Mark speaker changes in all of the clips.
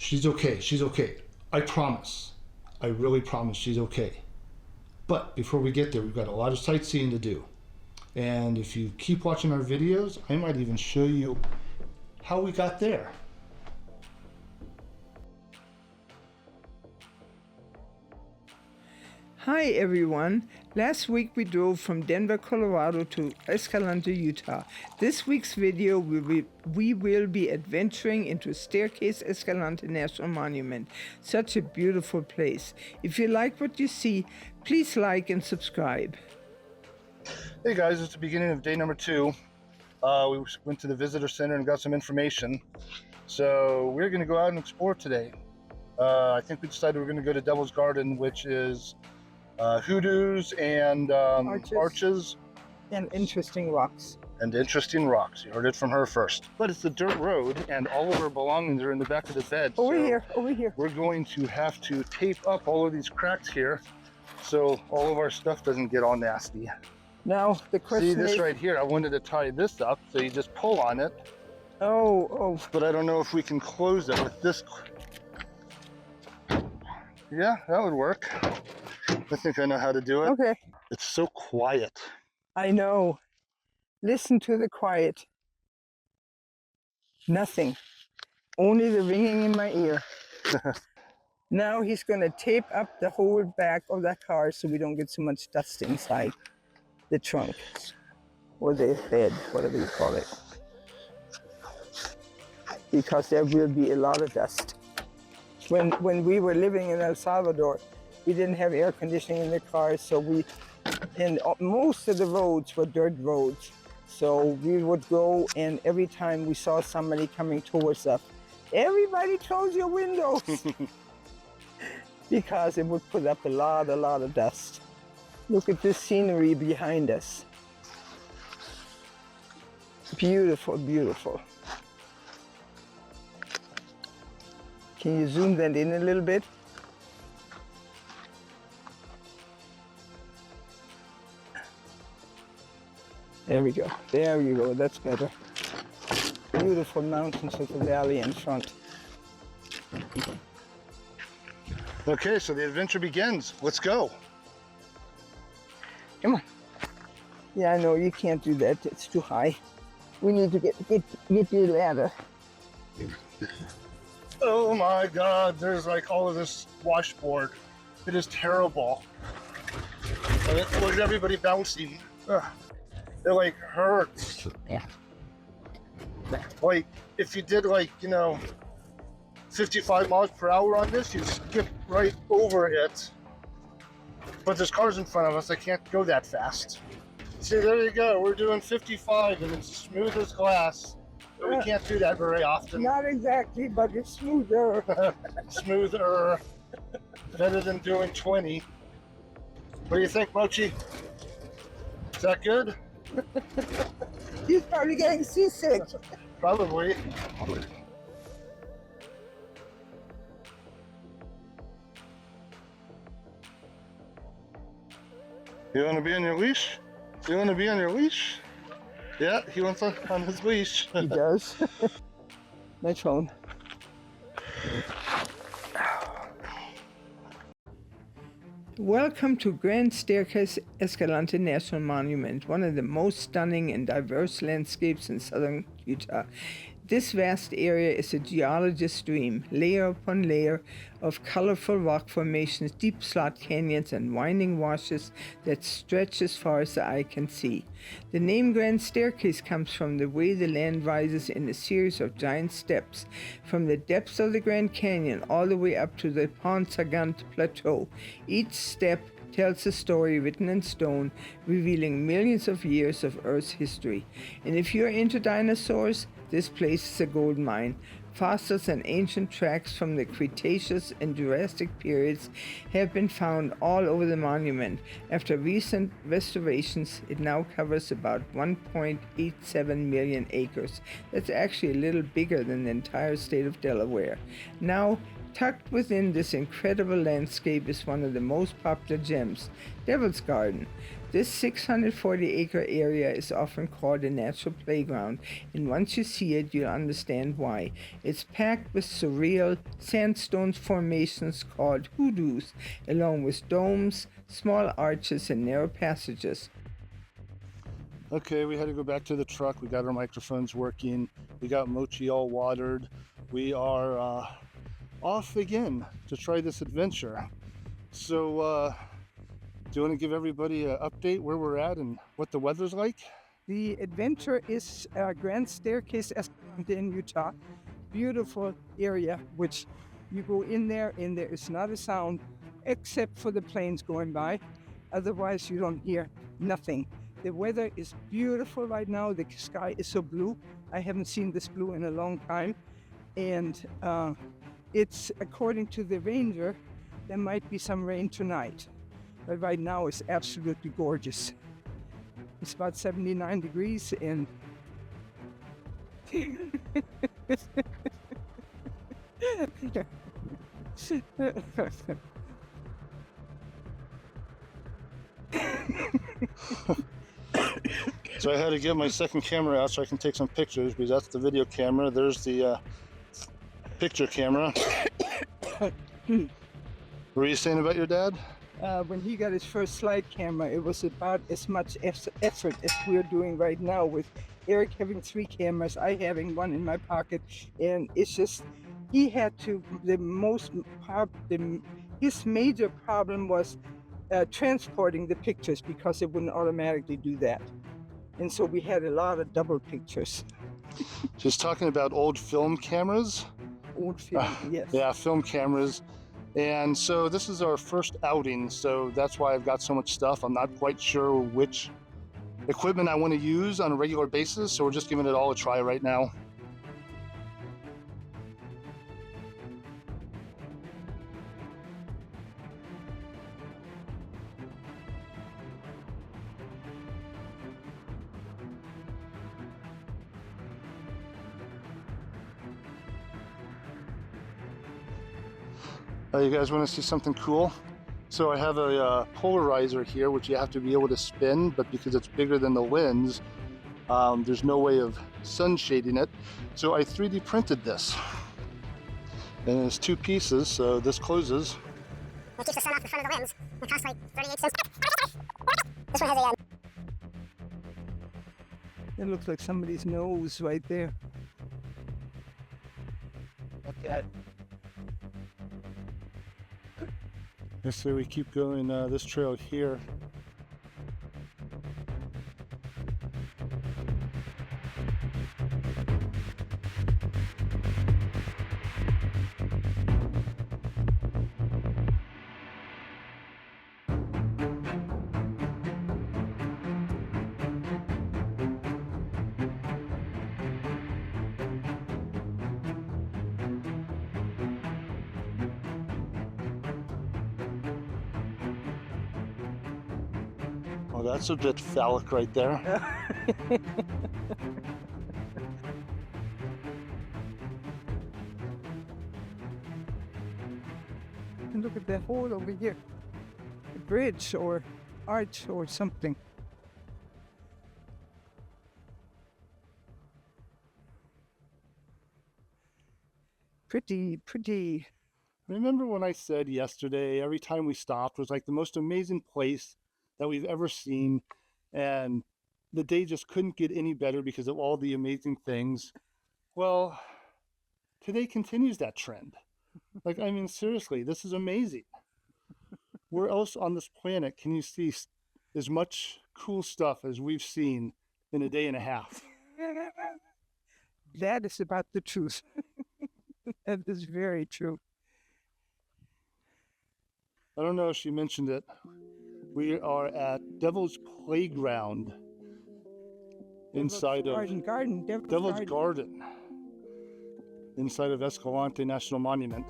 Speaker 1: She's okay. She's okay. I promise. I really promise she's okay. But before we get there, we've got a lot of sightseeing to do. And if you keep watching our videos, I might even show you how we got there.
Speaker 2: Hi everyone. Last week we drove from Denver, Colorado to Escalante, Utah. This week's video we will be adventuring into Staircase Escalante National Monument. Such a beautiful place. If you like what you see, please like and subscribe.
Speaker 1: Hey guys, it's the beginning of day number 2. We went to the visitor center and got some information. So we're going to go out and explore today. I think we decided we're going to go to Devil's Garden, which is hoodoos and arches
Speaker 2: and interesting rocks.
Speaker 1: You heard it from her first. But it's a dirt road and all of our belongings are in the back of the bed.
Speaker 2: Over here.
Speaker 1: We're going to have to tape up all of these cracks here so all of our stuff doesn't get all nasty.
Speaker 2: Now the question
Speaker 1: is... See this
Speaker 2: is...
Speaker 1: right here, I wanted to tie this up so you just pull on it.
Speaker 2: Oh.
Speaker 1: But I don't know if we can close it with this. Yeah, that would work. I think I know how to do it.
Speaker 2: Okay.
Speaker 1: It's so quiet.
Speaker 2: I know. Listen to the quiet. Nothing. Only the ringing in my ear. Now he's going to tape up the whole back of that car so we don't get so much dust inside the trunk or the bed, whatever you call it. Because there will be a lot of dust. When we were living in El Salvador, we didn't have air conditioning in the cars, so most of the roads were dirt roads. So we would go, and every time we saw somebody coming towards us, everybody close your windows, because it would put up a lot of dust. Look at this scenery behind us. Beautiful, beautiful. Can you zoom that in a little bit? There we go. There you go. That's better. Beautiful mountains with the valley in front.
Speaker 1: Okay, so the adventure begins. Let's go.
Speaker 2: Come on. Yeah, I know you can't do that. It's too high. We need to get your ladder.
Speaker 1: Oh my God, there's like all of this washboard. It is terrible. Look at everybody bouncing. Ugh. It like hurts.
Speaker 2: Yeah.
Speaker 1: Like if you did 55 miles per hour on this, you skip right over it. But there's cars in front of us, I can't go that fast. See, there you go, we're doing 55 and it's smooth as glass. But we can't do that very often.
Speaker 2: Not exactly, but it's smoother.
Speaker 1: Smoother. Better than doing 20. What do you think, Mochi? Is that good?
Speaker 2: He's probably getting seasick.
Speaker 1: Probably. You want to be on your leash? You want to be on your leash? Yeah, he wants on his leash.
Speaker 2: He does. My phone. Welcome to Grand Staircase Escalante National Monument, one of the most stunning and diverse landscapes in southern Utah. This vast area is a geologist's dream, layer upon layer of colorful rock formations, deep slot canyons, and winding washes that stretch as far as the eye can see. The name Grand Staircase comes from the way the land rises in a series of giant steps from the depths of the Grand Canyon all the way up to the Ponsagant Plateau. Each step tells a story written in stone, revealing millions of years of Earth's history. And if you're into dinosaurs, this place is a gold mine. Fossils and ancient tracks from the Cretaceous and Jurassic periods have been found all over the monument. After recent restorations, it now covers about 1.87 million acres. That's actually a little bigger than the entire state of Delaware. Now, tucked within this incredible landscape is one of the most popular gems, Devil's Garden. This 640-acre area is often called a natural playground, and once you see it, you'll understand why. It's packed with surreal sandstone formations called hoodoos, along with domes, small arches, and narrow passages.
Speaker 1: Okay, we had to go back to the truck. We got our microphones working. We got Mochi all watered. We are off again to try this adventure. So, do you want to give everybody an update where we're at and what the weather's like?
Speaker 2: The adventure is Grand Staircase Escalante in Utah. Beautiful area, which you go in there and there is not a sound except for the planes going by. Otherwise, you don't hear nothing. The weather is beautiful right now. The sky is so blue. I haven't seen this blue in a long time. And it's, according to the ranger, there might be some rain tonight. But right now it's absolutely gorgeous. It's about 79 degrees and
Speaker 1: So I had to get my second camera out so I can take some pictures, because that's the video camera. There's the picture camera. What were you saying about your dad?
Speaker 2: when he got his first slide camera, it was about as much effort as we're doing right now, with Eric having 3 cameras, I having one in my pocket, and it's just, he had to, his major problem was transporting the pictures, because it wouldn't automatically do that. And so we had a lot of double pictures.
Speaker 1: She's talking about old film cameras.
Speaker 2: Old film, yes.
Speaker 1: Yeah, film cameras. And so this is our first outing, so that's why I've got so much stuff. I'm not quite sure which equipment I want to use on a regular basis, so we're just giving it all a try right now. You guys want to see something cool? So I have a polarizer here, which you have to be able to spin, but because it's bigger than the lens, there's no way of sun shading it. So I 3D printed this. And it's 2 pieces, so this closes. It keeps the sun off the front of the lens. It costs like 38 cents. This one has a...
Speaker 2: It looks like somebody's nose right there. Look at it.
Speaker 1: So we keep going this trail here. Oh, that's a bit phallic right there.
Speaker 2: And look at that hole over here. A bridge or arch or something. Pretty.
Speaker 1: Remember when I said yesterday, every time we stopped was like the most amazing place that we've ever seen, and the day just couldn't get any better because of all the amazing things? Well, today continues that trend. Like, I mean, seriously, this is amazing. Where else on this planet can you see as much cool stuff as we've seen in a day and a half?
Speaker 2: That is about the truth. That is very true.
Speaker 1: I don't know if she mentioned it. We are at Devil's Playground inside
Speaker 2: Devil's
Speaker 1: Garden inside of Escalante National Monument.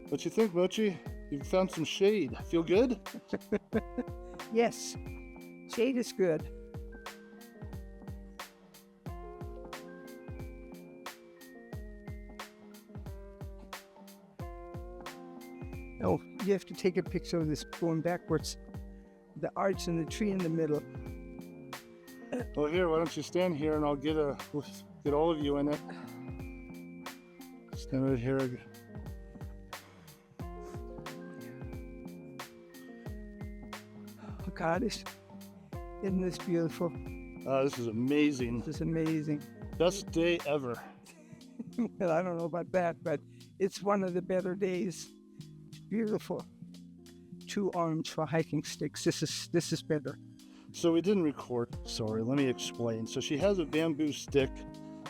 Speaker 1: What you think, Mochi? You found some shade. Feel good?
Speaker 2: Yes, shade is good. Oh, you have to take a picture of this going backwards. the arch and the tree in the middle.
Speaker 1: Well, here, why don't you stand here and I'll get all of you in it. Stand right here.
Speaker 2: Oh God, isn't this beautiful?
Speaker 1: This is amazing.
Speaker 2: This is amazing.
Speaker 1: Best day ever.
Speaker 2: Well, I don't know about that, but it's one of the better days. It's beautiful. 2 arms for hiking sticks. This is better.
Speaker 1: So we didn't record. Sorry, let me explain. So she has a bamboo stick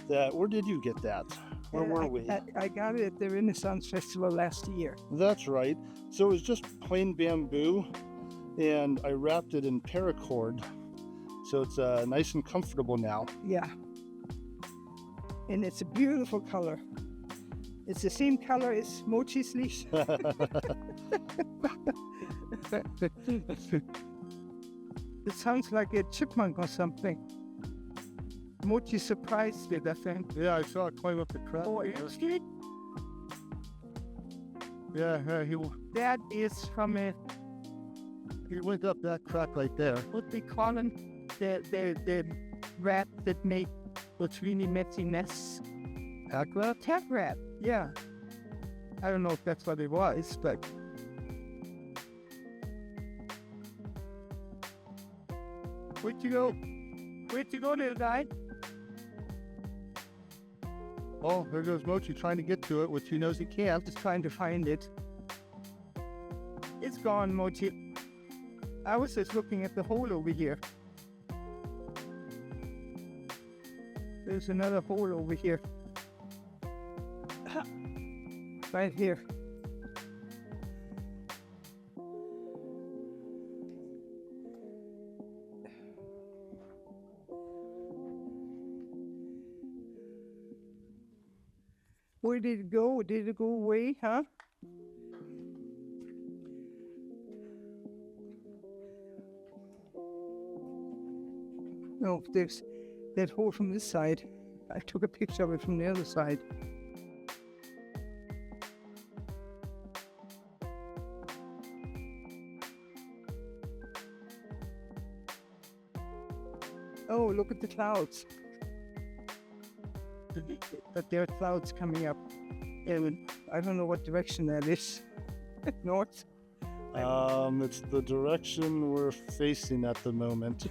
Speaker 1: where did you get that? Where were we?
Speaker 2: I got it at the Renaissance Festival last year.
Speaker 1: That's right. So it was just plain bamboo, and I wrapped it in paracord. So it's nice and comfortable now.
Speaker 2: Yeah. And it's a beautiful color. It's the same color as Mochi's leash. It sounds like a chipmunk or something. Mochi surprised me, I think.
Speaker 1: Yeah, I saw it climb up the crack.
Speaker 2: Oh, actually,
Speaker 1: Yeah,
Speaker 2: that is from
Speaker 1: he went up that crack right there.
Speaker 2: what they call them, the rat that make those really messy nests.
Speaker 1: Pack rat?
Speaker 2: Cat rat, yeah. I don't know if that's what it was, but where'd you go? Where'd you go, little guy?
Speaker 1: Oh, there goes Mochi trying to get to it, which he knows he can't.
Speaker 2: Just trying to find it. It's gone, Mochi. I was just looking at the hole over here. There's another hole over here. Right here. Where did it go? Did it go away, huh? No, there's that hole from this side. I took a picture of it from the other side. Oh, look at the clouds. But there are clouds coming up. And I don't know what direction that is. North?
Speaker 1: It's the direction we're facing at the moment.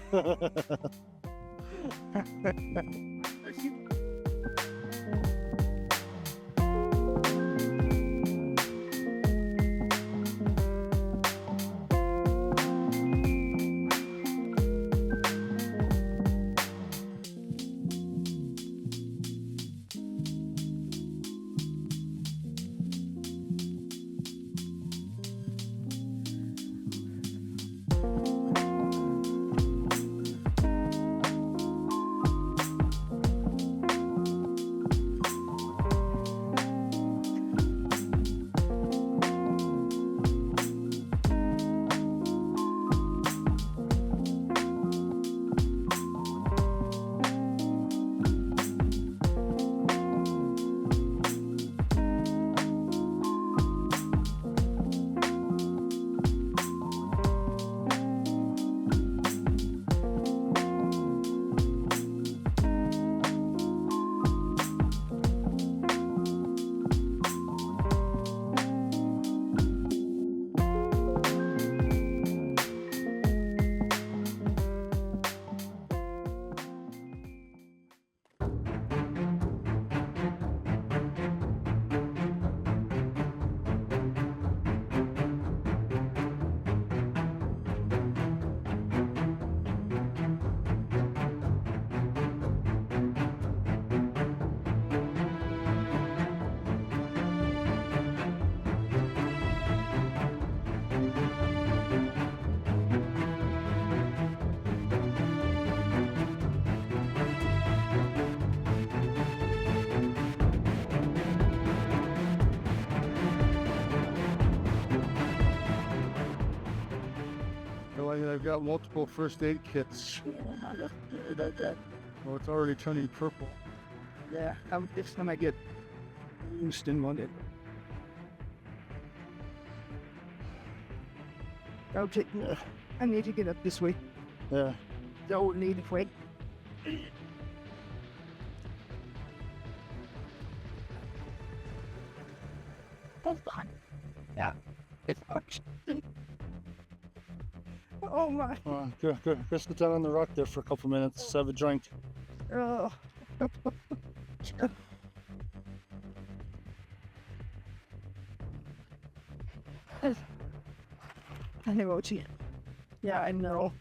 Speaker 1: I've got multiple first aid kits. Oh, it's already turning purple.
Speaker 2: Yeah, this time I get used in one. Okay, I need to get up this way.
Speaker 1: Yeah.
Speaker 2: The old native way. Hold on. Yeah. It works. Oh my.
Speaker 1: Go sit down on the rock there for a couple minutes. Have a drink.
Speaker 2: Oh. I know, Ochi. Yeah, I know.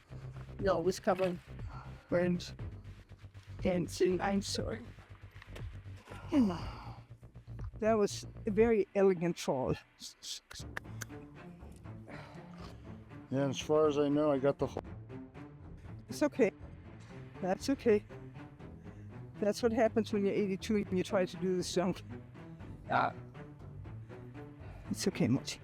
Speaker 2: No, it was covered. Burns. And sitting, I'm sorry. That was a very elegant fall.
Speaker 1: Yeah, as far as I know, I got the whole.
Speaker 2: It's okay. That's okay. That's what happens when you're 82 and you try to do this junk. It's okay, Mochi.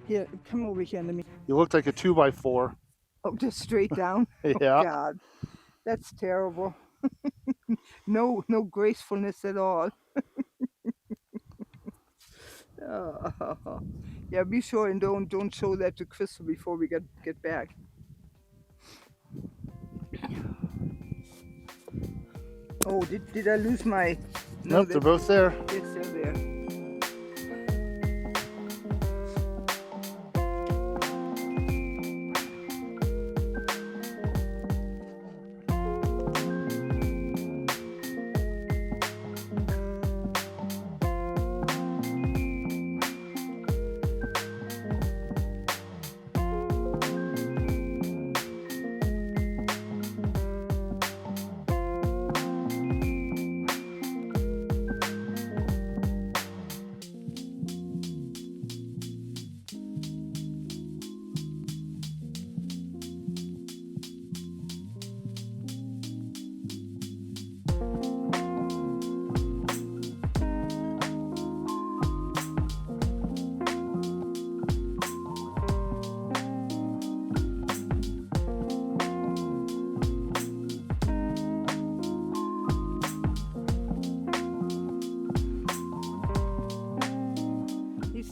Speaker 2: Here, come over here. Let me.
Speaker 1: You looked like a 2x4.
Speaker 2: Oh, just straight down.
Speaker 1: Yeah.
Speaker 2: Oh, God, that's terrible. No gracefulness at all. Oh. Yeah, be sure and don't show that to Crystal before we get back. Oh, did I lose my? No,
Speaker 1: Nope, they're both there.
Speaker 2: They're still there.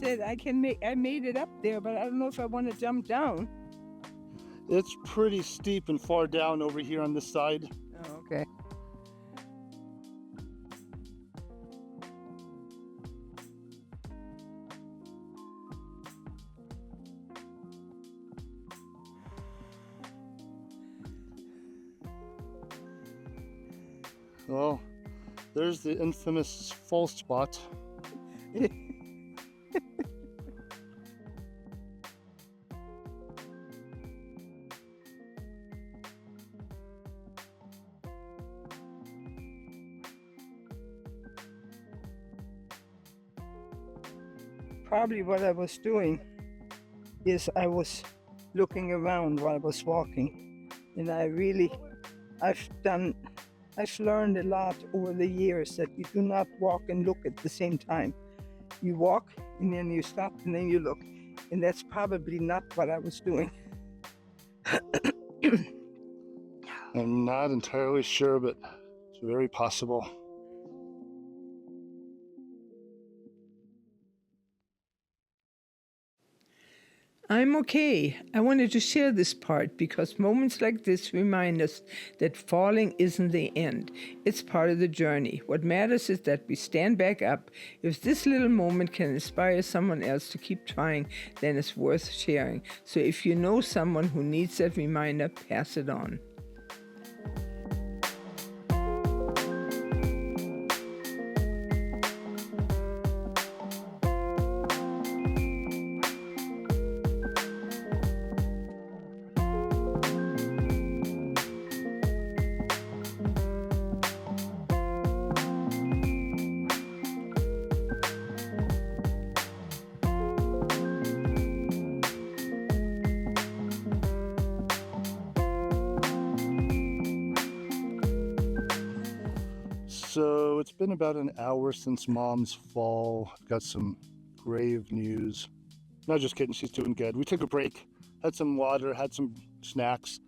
Speaker 2: Said I made it up there, but I don't know if I want to jump down.
Speaker 1: It's pretty steep and far down over here on this side.
Speaker 2: Oh, okay.
Speaker 1: Well, there's the infamous fall spot.
Speaker 2: Probably what I was doing is I was looking around while I was walking, and I've learned a lot over the years that you do not walk and look at the same time. You walk and then you stop and then you look, and that's probably not what I was doing.
Speaker 1: I'm not entirely sure, but it's very possible.
Speaker 2: I'm okay. I wanted to share this part because moments like this remind us that falling isn't the end. It's part of the journey. What matters is that we stand back up. If this little moment can inspire someone else to keep trying, then it's worth sharing. So if you know someone who needs that reminder, pass it on.
Speaker 1: So it's been about an hour since Mom's fall. Got some grave news. No, just kidding. She's doing good. We took a break, had some water, had some snacks.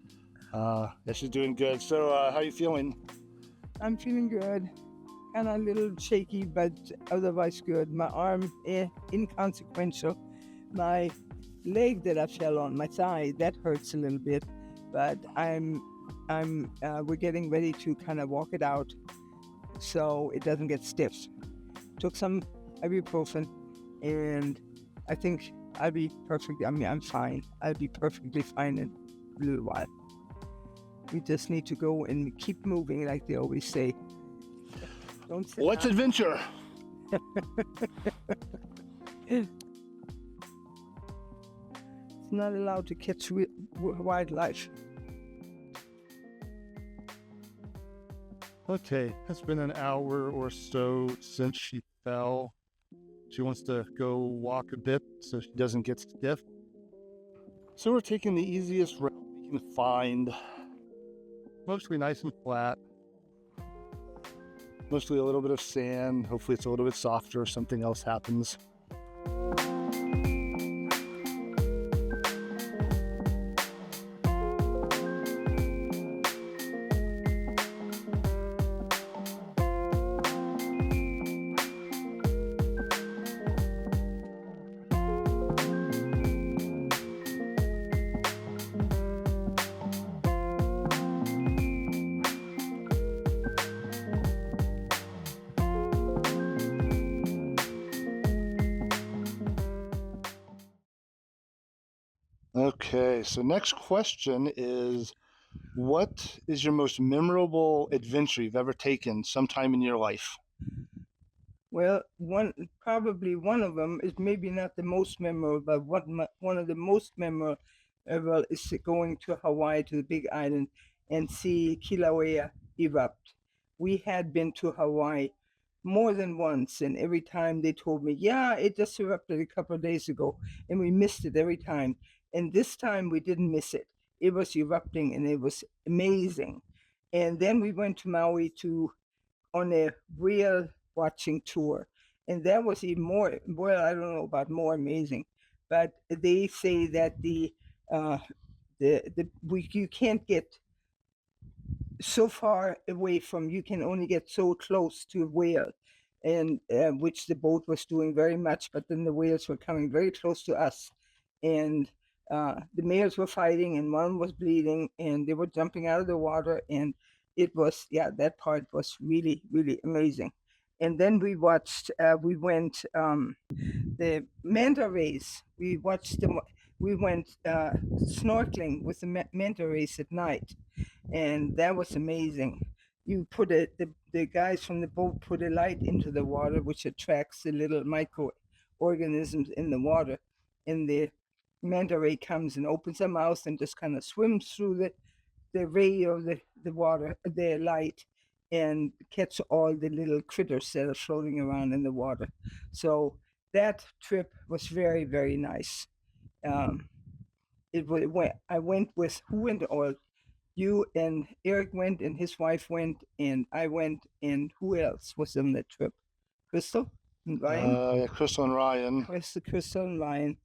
Speaker 1: Yeah, she's doing good. So how are you feeling?
Speaker 2: I'm feeling good. Kind of a little shaky, but otherwise good. My arm, inconsequential. My leg that I fell on, my thigh, that hurts a little bit, but we're getting ready to kind of walk it out so it doesn't get stiff. Took some ibuprofen, and I think I'll be perfect. I mean, I'm fine. I'll be perfectly fine in a little while. We just need to go and keep moving, like they always say. Don't sit
Speaker 1: What's
Speaker 2: down.
Speaker 1: adventure?
Speaker 2: It's not allowed to catch wildlife.
Speaker 3: Okay, it's been an hour or so since she fell. She wants to go walk a bit so she doesn't get stiff.
Speaker 1: So we're taking the easiest route we can find.
Speaker 3: Mostly nice and flat.
Speaker 1: Mostly a little bit of sand. Hopefully it's a little bit softer or something else happens. Okay, so next question is, what is your most memorable adventure you've ever taken sometime in your life?
Speaker 2: Well, probably one of them is maybe not the most memorable, but one of the most memorable is going to Hawaii, to the Big Island, and see Kilauea erupt. We had been to Hawaii more than once, and every time they told me, yeah, it just erupted a couple of days ago, and we missed it every time. And this time we didn't miss it. It was erupting, and it was amazing. And then we went to Maui on a whale watching tour, and that was even more, well, I don't know about more amazing, but they say that you can't get so far away from, you can only get so close to a whale, and which the boat was doing very much, but then the whales were coming very close to us, and the males were fighting, and one was bleeding, and they were jumping out of the water, and it was, yeah, that part was really, really amazing. And then we went the manta rays. We went snorkeling with the manta rays at night, and that was amazing. You put the guys from the boat put a light into the water, which attracts the little microorganisms in the water, and the manta ray comes and opens their mouth and just kind of swims through the ray of the water, the light, and catch all the little critters that are floating around in the water. So that trip was very, very nice. I went with, who went all? You and Eric went, and his wife went, and I went, and who else was on that trip? Crystal and Ryan?
Speaker 1: Yeah, Crystal and Ryan.
Speaker 2: Crystal and Ryan.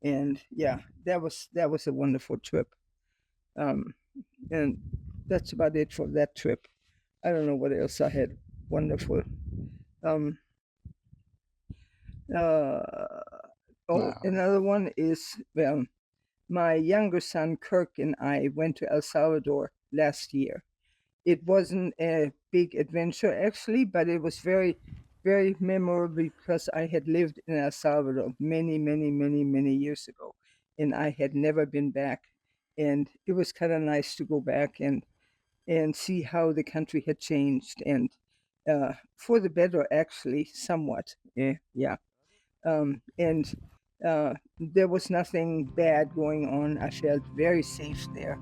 Speaker 2: And yeah, that was a wonderful trip. And that's about it for that trip. I don't know what else I had. Wonderful. Another one is, my younger son Kirk and I went to El Salvador last year. It wasn't a big adventure actually, but it was very, very memorable because I had lived in El Salvador many, many, many, many years ago, and I had never been back. And it was kind of nice to go back and see how the country had changed, and for the better, actually, somewhat. Yeah. And there was nothing bad going on. I felt very safe there.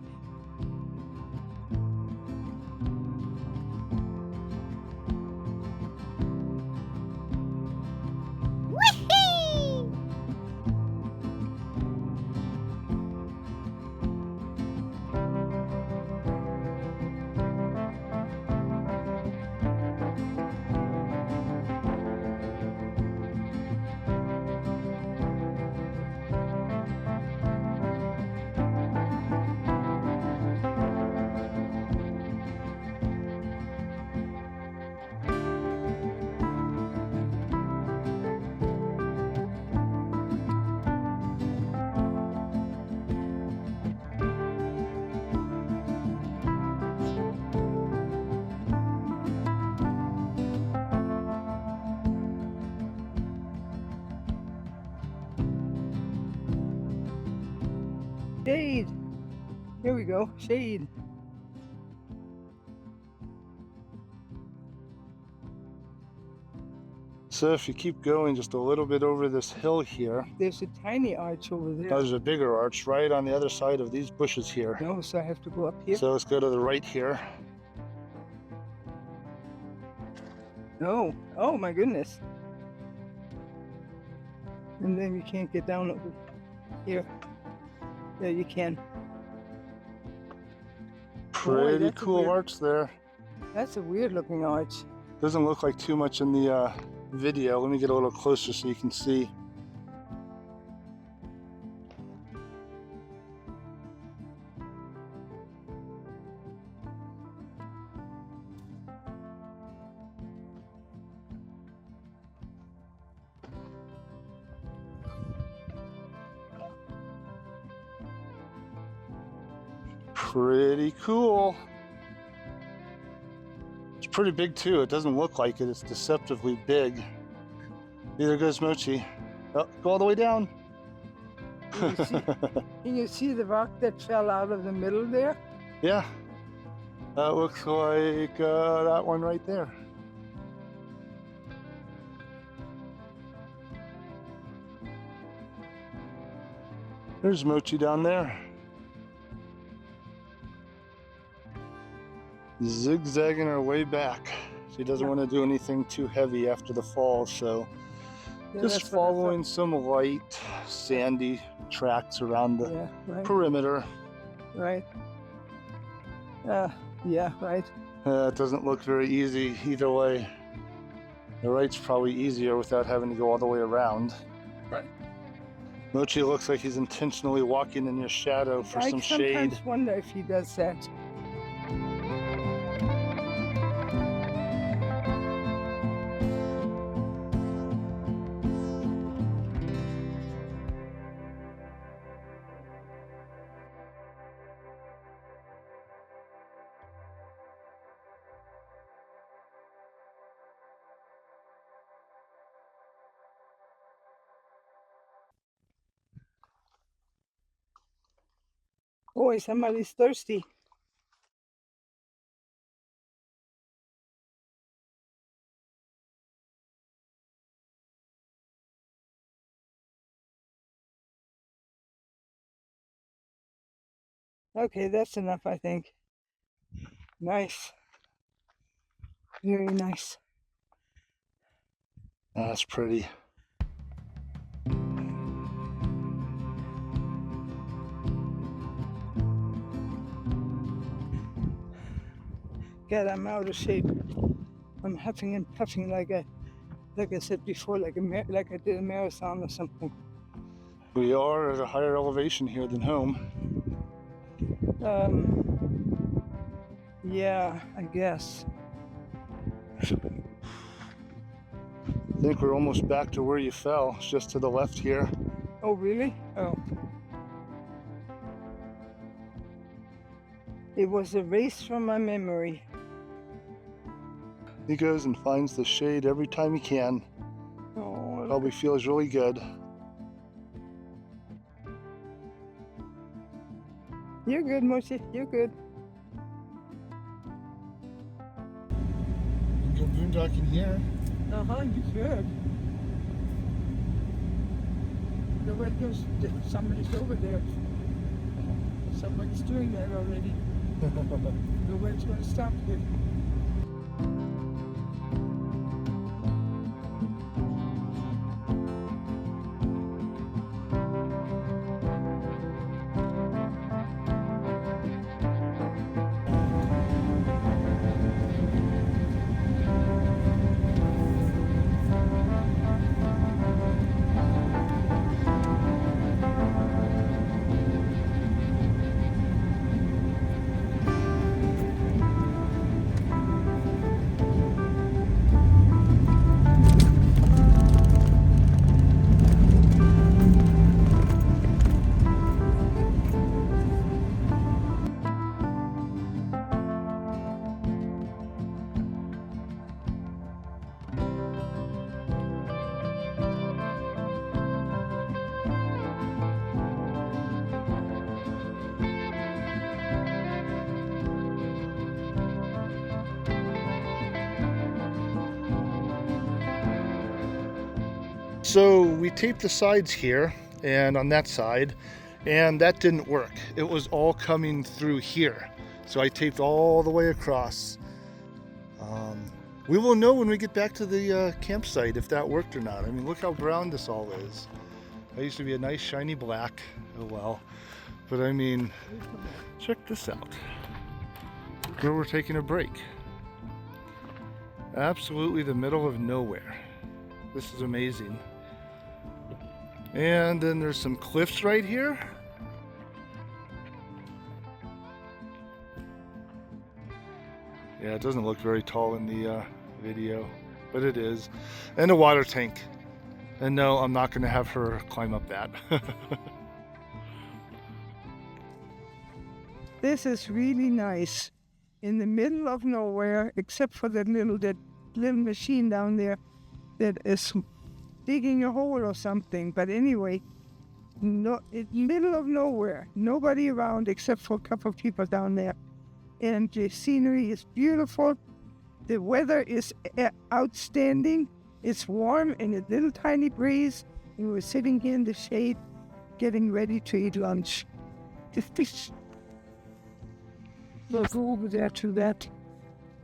Speaker 2: Shade. Here we go. Shade.
Speaker 1: So if you keep going just a little bit over this hill here,
Speaker 2: There's a tiny arch over there.
Speaker 1: there's a bigger arch right on the other side of these bushes here.
Speaker 2: No, so I have to go up here.
Speaker 1: So let's go to the right here.
Speaker 2: No. Oh my goodness. And then you can't get down over here. There you can.
Speaker 1: Pretty
Speaker 2: that's a
Speaker 1: cool
Speaker 2: weird-
Speaker 1: arch there.
Speaker 2: That's a weird looking arch.
Speaker 1: Doesn't look like too much in the video. Let me get a little closer so you can see. Pretty cool. It's pretty big too. It doesn't look like it. It's deceptively big. There goes Mochi. Oh, go all the way down.
Speaker 2: Can you see the rock that fell out of the middle there?
Speaker 1: Yeah. That looks like that one right there. There's Mochi down there. Zigzagging her way back. She doesn't want to do anything too heavy after the fall, so
Speaker 2: Yeah,
Speaker 1: just
Speaker 2: that's what I thought.
Speaker 1: following some light, sandy tracks around the
Speaker 2: Yeah, right,
Speaker 1: perimeter.
Speaker 2: right. Yeah, right.
Speaker 1: It doesn't look very easy either way. The right's probably easier without having to go all the way around.
Speaker 2: Right.
Speaker 1: Mochi looks like he's intentionally walking in your shadow for
Speaker 2: I
Speaker 1: some
Speaker 2: sometimes
Speaker 1: shade.
Speaker 2: wonder if he does that. Boy, somebody's thirsty. Okay, that's enough, I think. Nice. Very nice.
Speaker 1: That's pretty.
Speaker 2: God, I'm out of shape. I'm huffing and puffing like I said before, like I did a marathon or something.
Speaker 1: We are at a higher elevation here than home.
Speaker 2: Yeah, I guess.
Speaker 1: I think we're almost back to where you fell. It's just to the left here.
Speaker 2: Oh, really? Oh. It was erased from my memory.
Speaker 1: He goes and finds the shade every time he can.
Speaker 2: Oh,
Speaker 1: Probably feels really good.
Speaker 2: you're good, Mochi. You're good.
Speaker 1: You can go boondocking here.
Speaker 2: Uh-huh, you should. Somebody's over there. Somebody's doing that already. Nobody's going to stop it.
Speaker 1: So we taped the sides here and on that side, and that didn't work. It was all coming through here. So I taped all the way across. We will know when we get back to the campsite if that worked or not. I mean, look how brown this all is. That used to be a nice shiny black. Oh well. But I mean, check this out. Where we're taking a break. Absolutely the middle of nowhere. This is amazing. And then there's some cliffs right here. Yeah, it doesn't look very tall in the video, but it is. And a water tank. And no, I'm not going to have her climb up that.
Speaker 2: This is really nice. In the middle of nowhere, except for that little machine down there that is digging a hole or something. But anyway, no, in the middle of nowhere, nobody around except for a couple of people down there. And the scenery is beautiful. The weather is outstanding. It's warm and a little tiny breeze. And we're sitting here in the shade, getting ready to eat lunch. The fish. We'll go over there to that.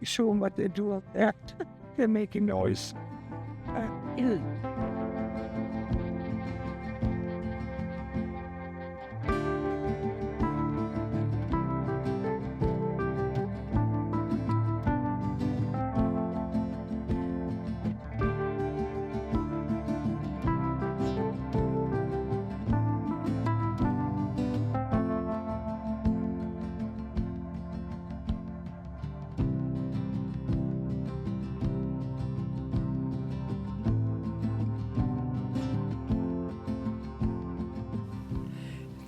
Speaker 2: Show them what they're doing there. They're making noise. Ew.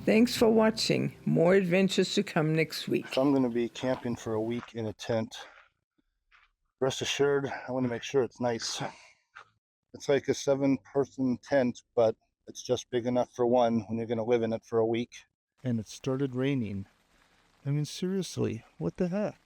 Speaker 2: Thanks for watching. More adventures to come next week.
Speaker 1: So I'm going to be camping for a week in a tent. Rest assured, I want to make sure it's nice. It's like a 7-person tent, but it's just big enough for one when you're going to live in it for a week. And it started raining. I mean, seriously, what the heck?